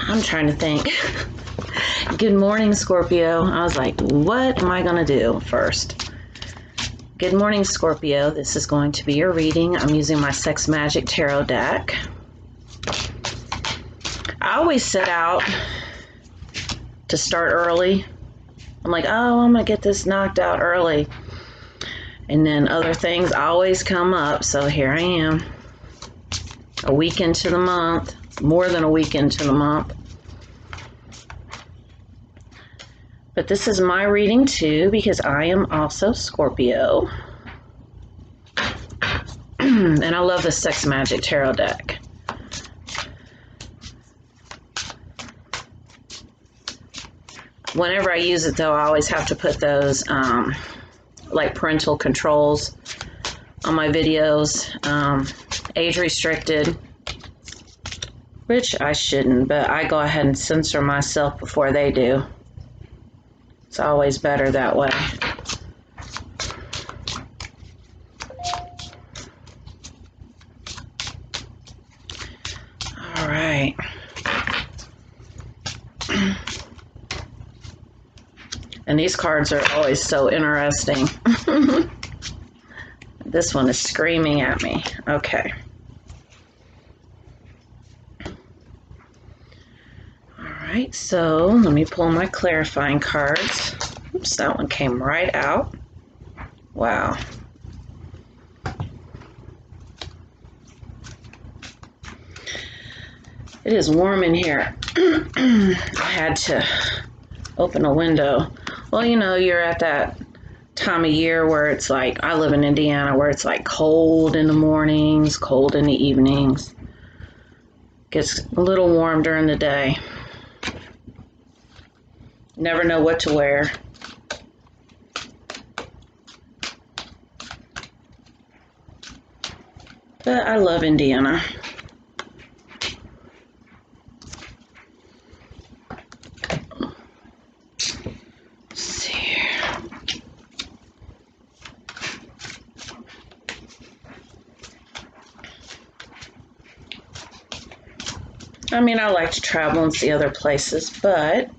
I'm trying to think. Good morning, Scorpio. I was like, what am I going to do first? Good morning, Scorpio. This is going to be your reading. I'm using my Sex Magic Tarot deck. I always set out to start early. I'm like, oh, I'm going to get this knocked out early. And then other things always come up. So here I am. A week into the month. More than a week into the month. But this is my reading too, because I am also Scorpio. And I love the Sex Magic Tarot deck. Whenever I use it though, I always have to put those like parental controls on my videos. Age restricted, which I shouldn't, but I go ahead and censor myself before they do. It's always better that way. All right. And these cards are always so interesting. This one is screaming at me. Okay. All right, so let me pull my clarifying cards. Oops, that one came right out. Wow. It is warm in here. I had to open a window. Well, you know, you're at that time of year where it's like, I live in Indiana, where it's like cold in the mornings, cold in the evenings. Gets a little warm during the day. Never know what to wear. But I love Indiana. I mean, I like to travel and see other places, but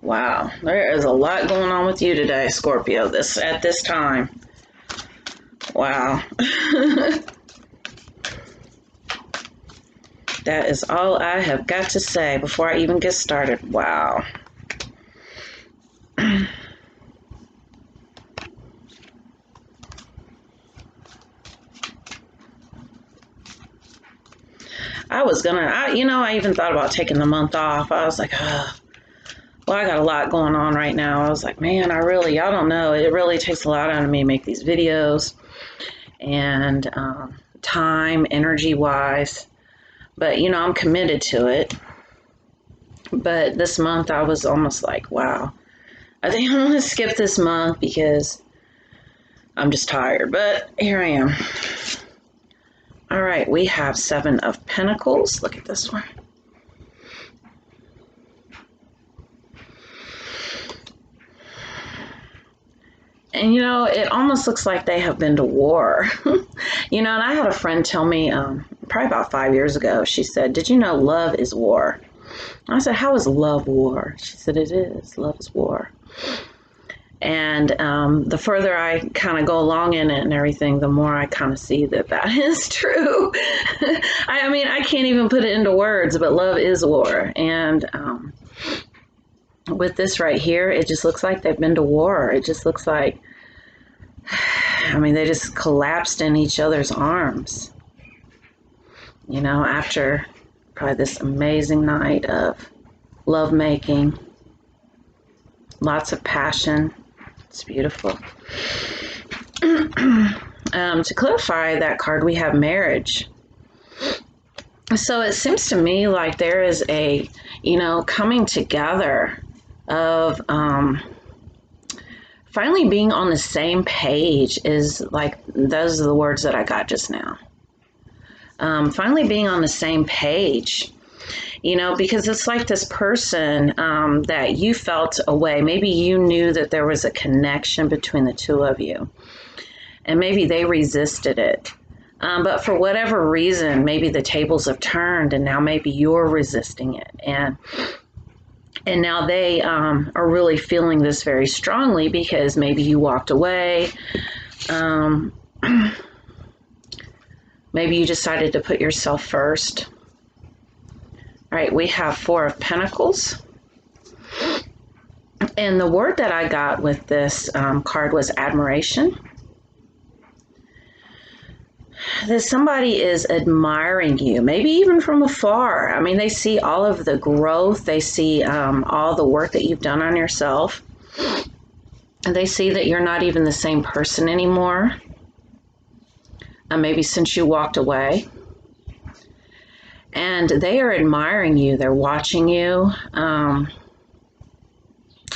wow, there is a lot going on with you today, Scorpio, at this time. Wow. That is all I have got to say before I even get started. Wow. I even thought about taking the month off. I was like, oh, well, I got a lot going on right now. I was like, man, y'all don't know. It really takes a lot out of me to make these videos and time, energy-wise. But, I'm committed to it. But this month I was almost like, wow, I think I'm going to skip this month because I'm just tired. But here I am. All right, we have 7 of Pentacles. Look at this one. And, it almost looks like they have been to war. And I had a friend tell me probably about 5 years ago, she said, did you know love is war? I said, how is love war? She said, it is. Love is war. And the further I kind of go along in it and everything, the more I kind of see that is true. I mean, I can't even put it into words, but love is war. And with this right here, it just looks like they've been to war. It just looks like, I mean, they just collapsed in each other's arms. After probably this amazing night of lovemaking, lots of passion. It's beautiful. To clarify that card, we have marriage. So it seems to me like there is a, coming together of finally being on the same page is like, those are the words that I got just now. Finally being on the same page. Because it's like this person that you felt a way. Maybe you knew that there was a connection between the two of you. And maybe they resisted it. But for whatever reason, maybe the tables have turned and now maybe you're resisting it. And now they are really feeling this very strongly because maybe you walked away. Maybe you decided to put yourself first. All right, we have Four of Pentacles. And the word that I got with this card was admiration. That somebody is admiring you, maybe even from afar. I mean, they see all of the growth. They see all the work that you've done on yourself. And they see that you're not even the same person anymore. Maybe since you walked away. And they are admiring you. They're watching you.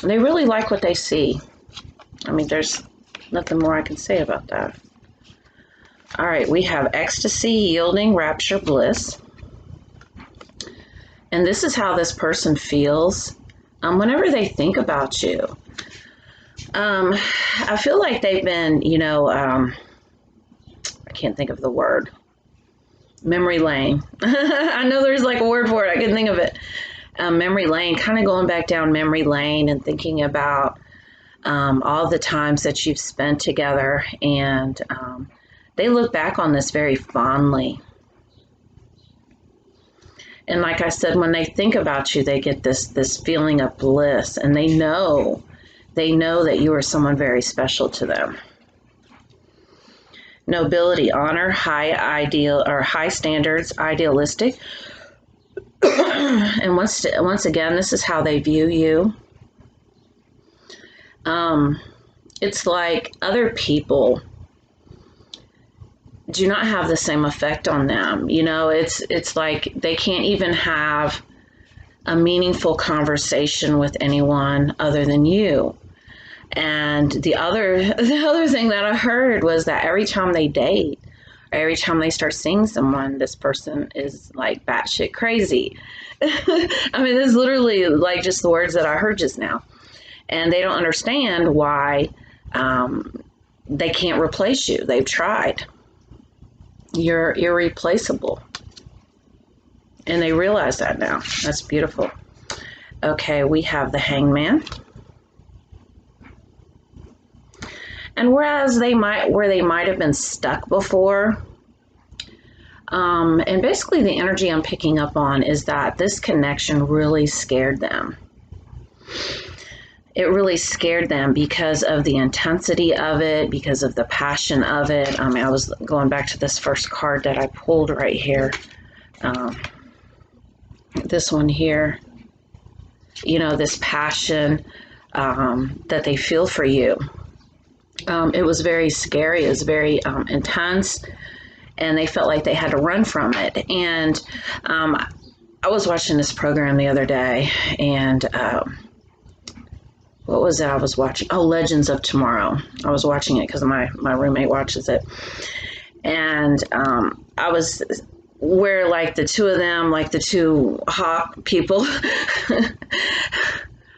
They really like what they see. I mean, there's nothing more I can say about that. All right, we have ecstasy, yielding, rapture, bliss. And this is how this person feels whenever they think about you. I feel like they've been, I can't think of the word. Memory lane. I know there's like a word for it. I couldn't think of it. Memory lane, kind of going back down memory lane and thinking about all the times that you've spent together. And they look back on this very fondly. And like I said, when they think about you, they get this feeling of bliss. And they know that you are someone very special to them. Nobility, honor, high standards, idealistic. And once again, this is how they view you. It's like other people do not have the same effect on them. It's like they can't even have a meaningful conversation with anyone other than you. And the other thing that I heard was that every time they date, or every time they start seeing someone, this person is like batshit crazy. I mean, this is literally like just the words that I heard just now. And they don't understand why they can't replace you. They've tried. You're irreplaceable. And they realize that now. That's beautiful. Okay, we have the Hangman. And whereas they might have been stuck before, and basically the energy I'm picking up on is that this connection really scared them. It really scared them because of the intensity of it, because of the passion of it. I mean, I was going back to this first card that I pulled right here. This one here, this passion that they feel for you. It was very scary. It was very intense, and they felt like they had to run from it. And I was watching this program the other day, and what was it I was watching? Oh, Legends of Tomorrow. I was watching it because my roommate watches it. And I was where like the two of them, like the two hawk people,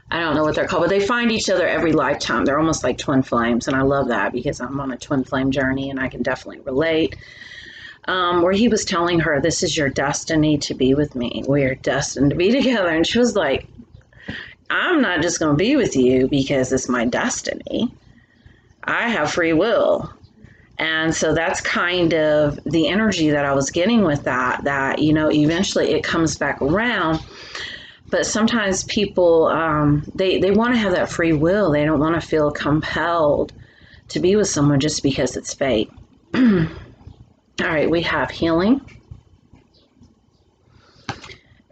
I don't know what they're called, but they find each other every lifetime. They're almost like twin flames, and I love that because I'm on a twin flame journey, and I can definitely relate. Where he was telling her, this is your destiny to be with me. We are destined to be together. And she was like, I'm not just going to be with you because it's my destiny. I have free will. And so that's kind of the energy that I was getting with that, eventually it comes back around. But sometimes people, they want to have that free will. They don't want to feel compelled to be with someone just because it's fate. All right, we have healing.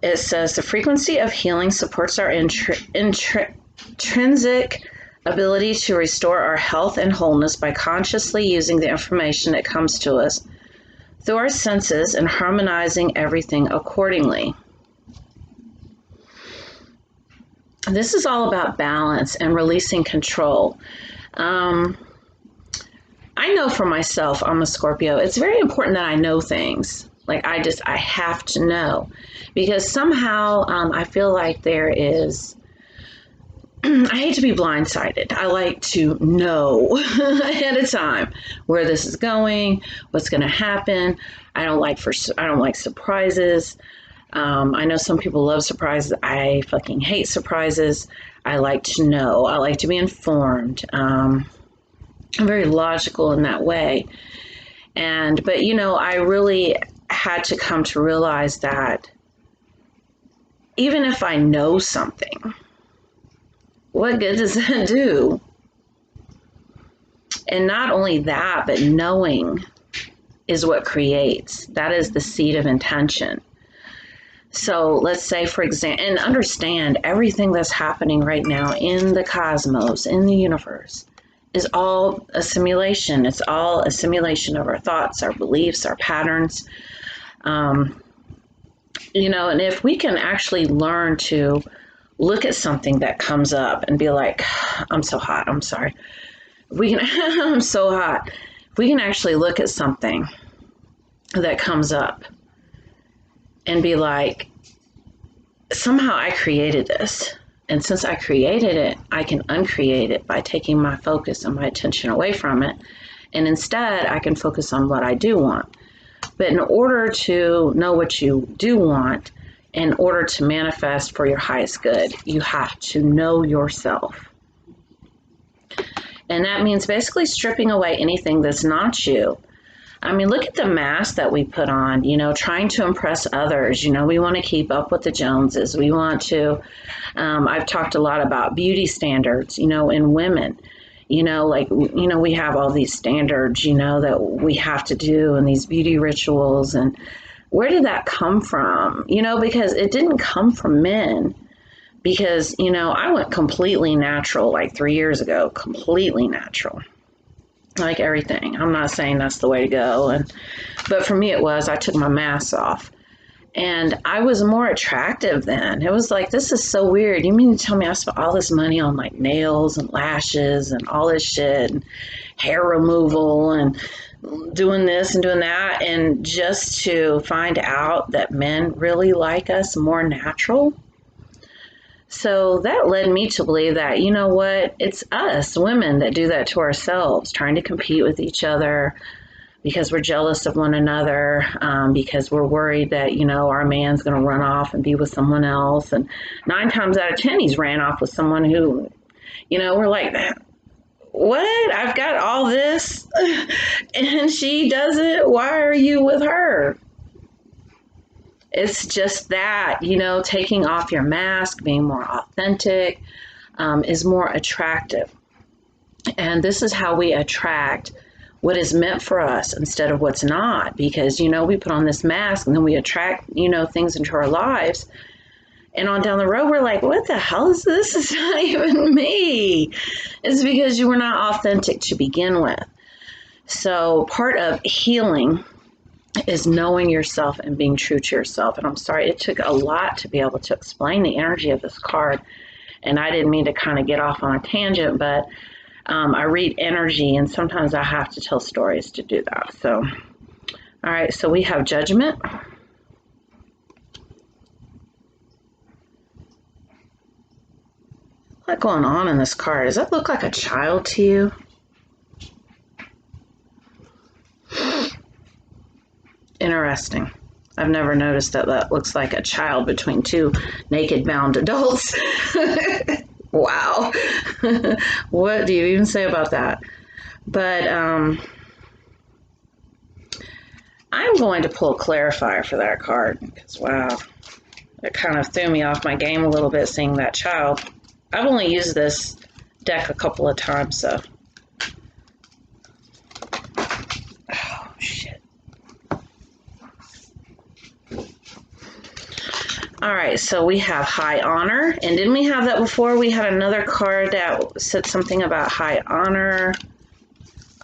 It says the frequency of healing supports our intrinsic ability to restore our health and wholeness by consciously using the information that comes to us through our senses and harmonizing everything accordingly. This is all about balance and releasing control. I know for myself, I'm a Scorpio. It's very important that I know things. Like I have to know, because somehow I feel like there is I hate to be blindsided. I like to know ahead of time where this is going, what's going to happen. I don't like surprises. I know some people love surprises. I fucking hate surprises. I like to know. I like to be informed. I'm very logical in that way. But I really had to come to realize that even if I know something, what good does that do? And not only that, but knowing is what creates. That is the seed of intention. So let's say, for example, and understand everything that's happening right now in the cosmos, in the universe, is all a simulation. It's all a simulation of our thoughts, our beliefs, our patterns. And if we can actually learn to look at something that comes up and be like, I'm so hot, I'm sorry. I'm so hot. We can actually look at something that comes up and be like, somehow I created this. And since I created it, I can uncreate it by taking my focus and my attention away from it. And instead, I can focus on what I do want. But in order to know what you do want, in order to manifest for your highest good, you have to know yourself. And that means basically stripping away anything that's not you. I mean, look at the mask that we put on, trying to impress others. We want to keep up with the Joneses. We want to, I've talked a lot about beauty standards, in women. We have all these standards, that we have to do and these beauty rituals. And where did that come from? Because it didn't come from men. Because, I went completely natural like 3 years ago, completely natural. Like everything. I'm not saying that's the way to go. But for me it was. I took my mask off. And I was more attractive then. It was like, this is so weird. You mean to tell me I spent all this money on like nails and lashes and all this shit and hair removal and doing this and doing that, and just to find out that men really like us more natural? So that led me to believe that, it's us women that do that to ourselves, trying to compete with each other because we're jealous of one another, because we're worried that, our man's going to run off and be with someone else. And 9 times out of 10, he's ran off with someone who, we're like, what? I've got all this and she doesn't. Why are you with her? It's just that, taking off your mask, being more authentic, is more attractive. And this is how we attract what is meant for us instead of what's not. Because, we put on this mask and then we attract, things into our lives. And on down the road, we're like, what the hell is this? This is not even me. It's because you were not authentic to begin with. So part of healing is knowing yourself and being true to yourself. And I'm sorry, it took a lot to be able to explain the energy of this card. And I didn't mean to kind of get off on a tangent, but I read energy and sometimes I have to tell stories to do that. So, all right, so we have Judgment. What's going on in this card? Does that look like a child to you? Interesting. I've never noticed that looks like a child between 2 naked bound adults. Wow. What do you even say about that? But I'm going to pull a clarifier for that card because, wow, it kind of threw me off my game a little bit seeing that child. I've only used this deck a couple of times, so. Oh, shit. All right, so we have High Honor. And didn't we have that before? We had another card that said something about High Honor,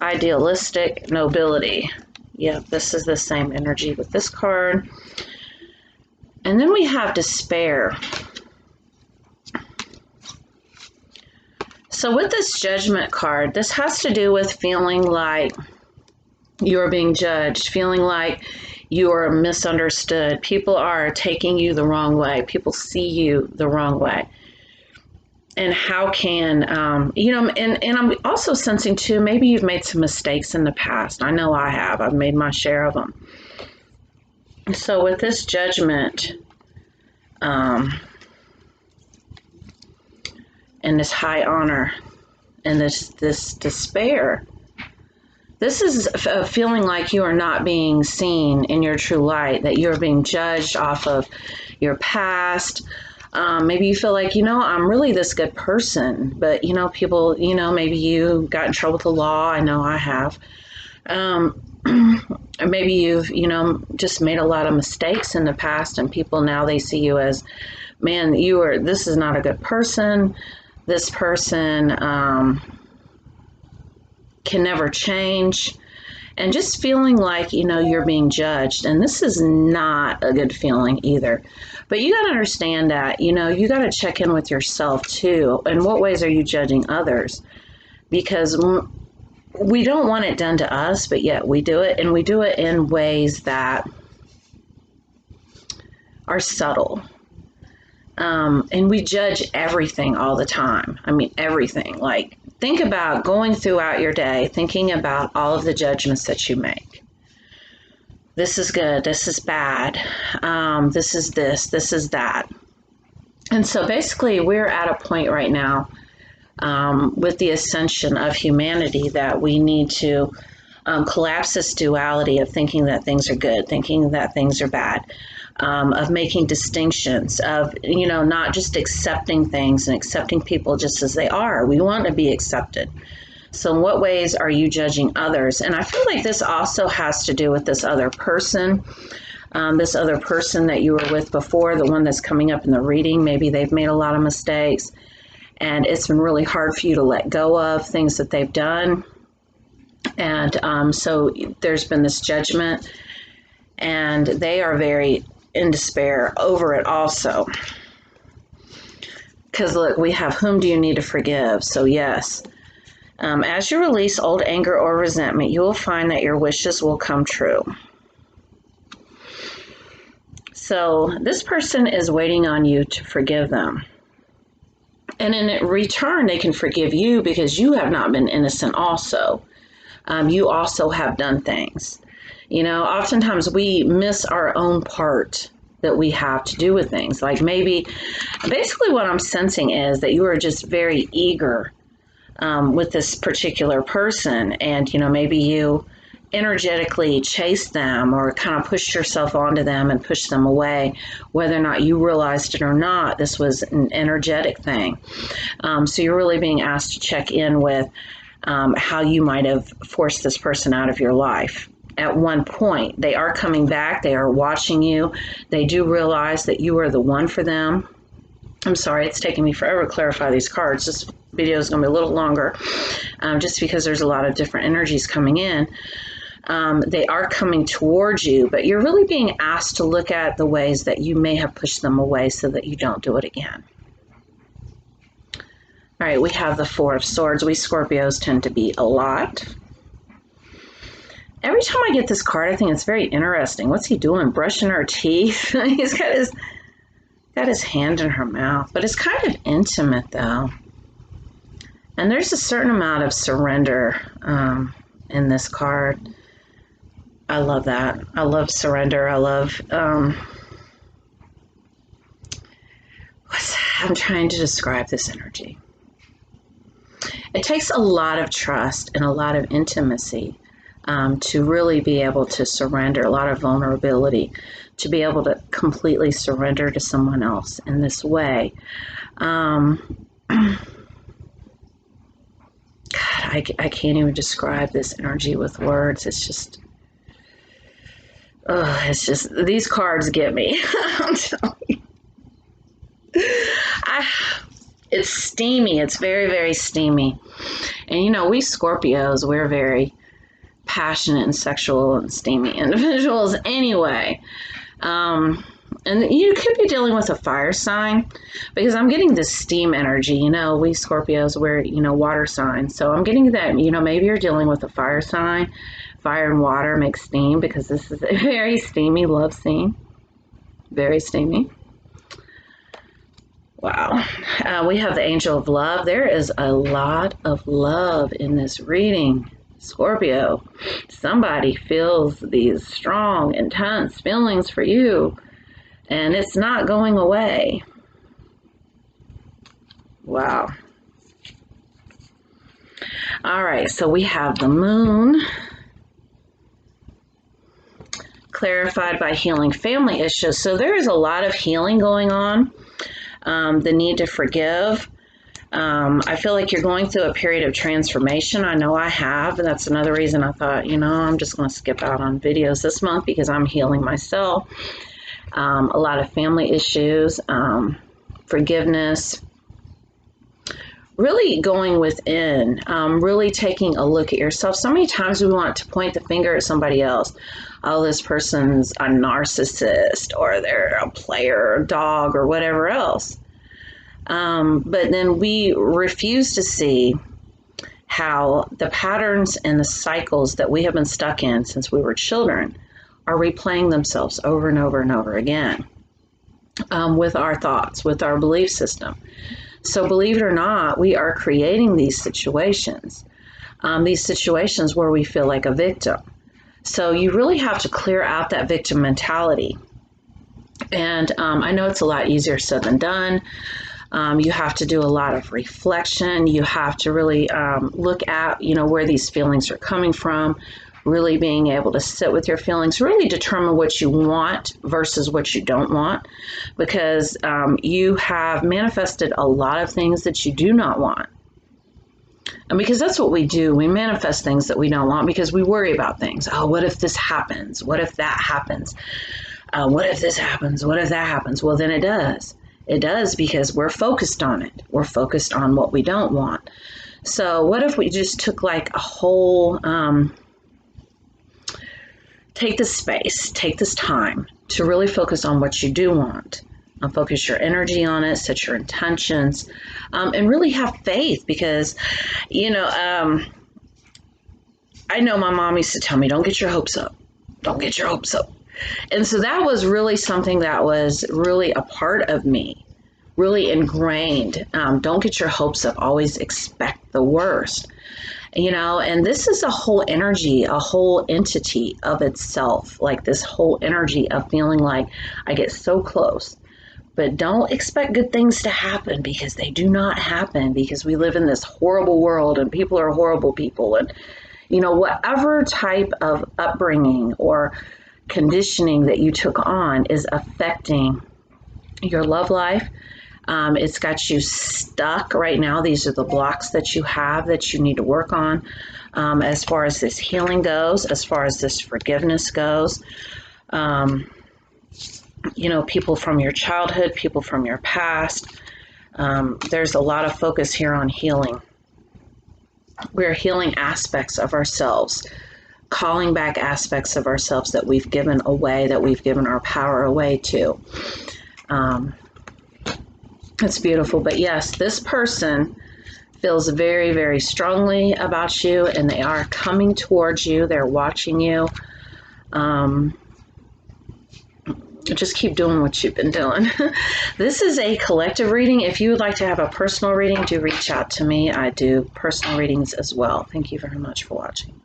Idealistic, Nobility. Yep, this is the same energy with this card. And then we have Despair. So with this Judgment card, this has to do with feeling like you're being judged, feeling like you are misunderstood. People are taking you the wrong way. People see you the wrong way. and how can, and I'm also sensing too, maybe you've made some mistakes in the past. I know I have. I've made my share of them. So with this judgment, and this high honor, and this despair, this is a feeling like you are not being seen in your true light, that you're being judged off of your past. Maybe you feel like, I'm really this good person, but, people, maybe you got in trouble with the law. I know I have. Maybe you've, just made a lot of mistakes in the past, and people now, they see you as, man, this is not a good person. This person can never change. And just feeling like, you're being judged. And this is not a good feeling either. But you got to understand that, you got to check in with yourself too. In what ways are you judging others? Because we don't want it done to us, but yet we do it. And we do it in ways that are subtle. And we judge everything all the time. I mean, everything. Like, think about going throughout your day, thinking about all of the judgments that you make. This is good. This is bad. This is that. And so basically, we're at a point right now with the ascension of humanity that we need to collapse this duality of thinking that things are good, thinking that things are bad. Of making distinctions, of, not just accepting things and accepting people just as they are. We want to be accepted. So in what ways are you judging others? And I feel like this also has to do with this other person that you were with before, the one that's coming up in the reading. Maybe they've made a lot of mistakes, and it's been really hard for you to let go of things that they've done. And so there's been this judgment, and they are very in despair over it also. Because look, we have, whom do you need to forgive? So yes, as you release old anger or resentment, you will find that your wishes will come true. So this person is waiting on you to forgive them. And in return, they can forgive you because you have not been innocent also. You also have done things. Oftentimes we miss our own part that we have to do with things. Like basically what I'm sensing is that you are just very eager with this particular person. And, maybe you energetically chased them or kind of pushed yourself onto them and pushed them away. Whether or not you realized it or not, this was an energetic thing. So you're really being asked to check in with how you might have forced this person out of your life. At one point, they are coming back. They are watching you. They do realize that you are the one for them. I'm sorry, it's taking me forever to clarify these cards. This video is going to be a little longer just because there's a lot of different energies coming in. They are coming towards you, but you're really being asked to look at the ways that you may have pushed them away so that you don't do it again. All right, we have the Four of Swords. We Scorpios tend to be a lot. Every time I get this card, I think it's very interesting. What's he doing? Brushing her teeth? He's got his hand in her mouth. But it's kind of intimate, though. And there's a certain amount of surrender in this card. I love that. I love surrender. I love... I'm trying to describe this energy. It takes a lot of trust and a lot of intimacy to really be able to surrender, a lot of vulnerability, to be able to completely surrender to someone else in this way. God, I can't even describe this energy with words. It's just, these cards get me. I'm telling you. It's steamy. It's very, very steamy. And, we Scorpios, we're very passionate and sexual and steamy individuals anyway. And you could be dealing with a fire sign because I'm getting this steam energy. We Scorpios, we're, water signs. So I'm getting that, maybe you're dealing with a fire sign. Fire and water make steam because this is a very steamy love scene. Very steamy. Wow. We have the angel of love. There is a lot of love in this reading, Scorpio. Somebody feels these strong, intense feelings for you, and it's not going away. Wow. All right, so we have the moon, clarified by healing family issues. So there is a lot of healing going on. The need to forgive. I feel like you're going through a period of transformation. I know I have, and that's another reason I thought, I'm just going to skip out on videos this month because I'm healing myself. A lot of family issues, forgiveness, really going within, really taking a look at yourself. So many times we want to point the finger at somebody else. Oh, this person's a narcissist, or they're a player, or a dog, or whatever else. But then we refuse to see how the patterns and the cycles that we have been stuck in since we were children are replaying themselves over and over and over again, with our thoughts, with our belief system. So believe it or not, we are creating these situations where we feel like a victim. So you really have to clear out that victim mentality. And I know it's a lot easier said than done. You have to do a lot of reflection. You have to really look at, where these feelings are coming from, really being able to sit with your feelings, really determine what you want versus what you don't want, because you have manifested a lot of things that you do not want. And because that's what we do, we manifest things that we don't want because we worry about things. Oh, what if this happens? What if that happens? What if this happens? What if that happens? Well, then it does. It does because we're focused on it. We're focused on what we don't want. So what if we just took like a whole, take this space, take this time to really focus on what you do want. Focus your energy on it, set your intentions, and really have faith because, I know my mom used to tell me, don't get your hopes up. Don't get your hopes up. And so that was really something that was really a part of me, really ingrained. Don't get your hopes up. Always expect the worst. And this is a whole energy, a whole entity of itself, like this whole energy of feeling like I get so close. But don't expect good things to happen because they do not happen because we live in this horrible world and people are horrible people. And, whatever type of upbringing or conditioning that you took on is affecting your love life. It's got you stuck right now. These are the blocks that you have that you need to work on as far as this healing goes, as far as this forgiveness goes. People from your childhood, people from your past. There's a lot of focus here on healing. We're healing aspects of ourselves, calling back aspects of ourselves that we've given away, that we've given our power away to. It's beautiful. But yes, this person feels very, very strongly about you, and they are coming towards you. They're watching you. Just keep doing what you've been doing. This is a collective reading. If you would like to have a personal reading, do reach out to me. I do personal readings as well. Thank you very much for watching.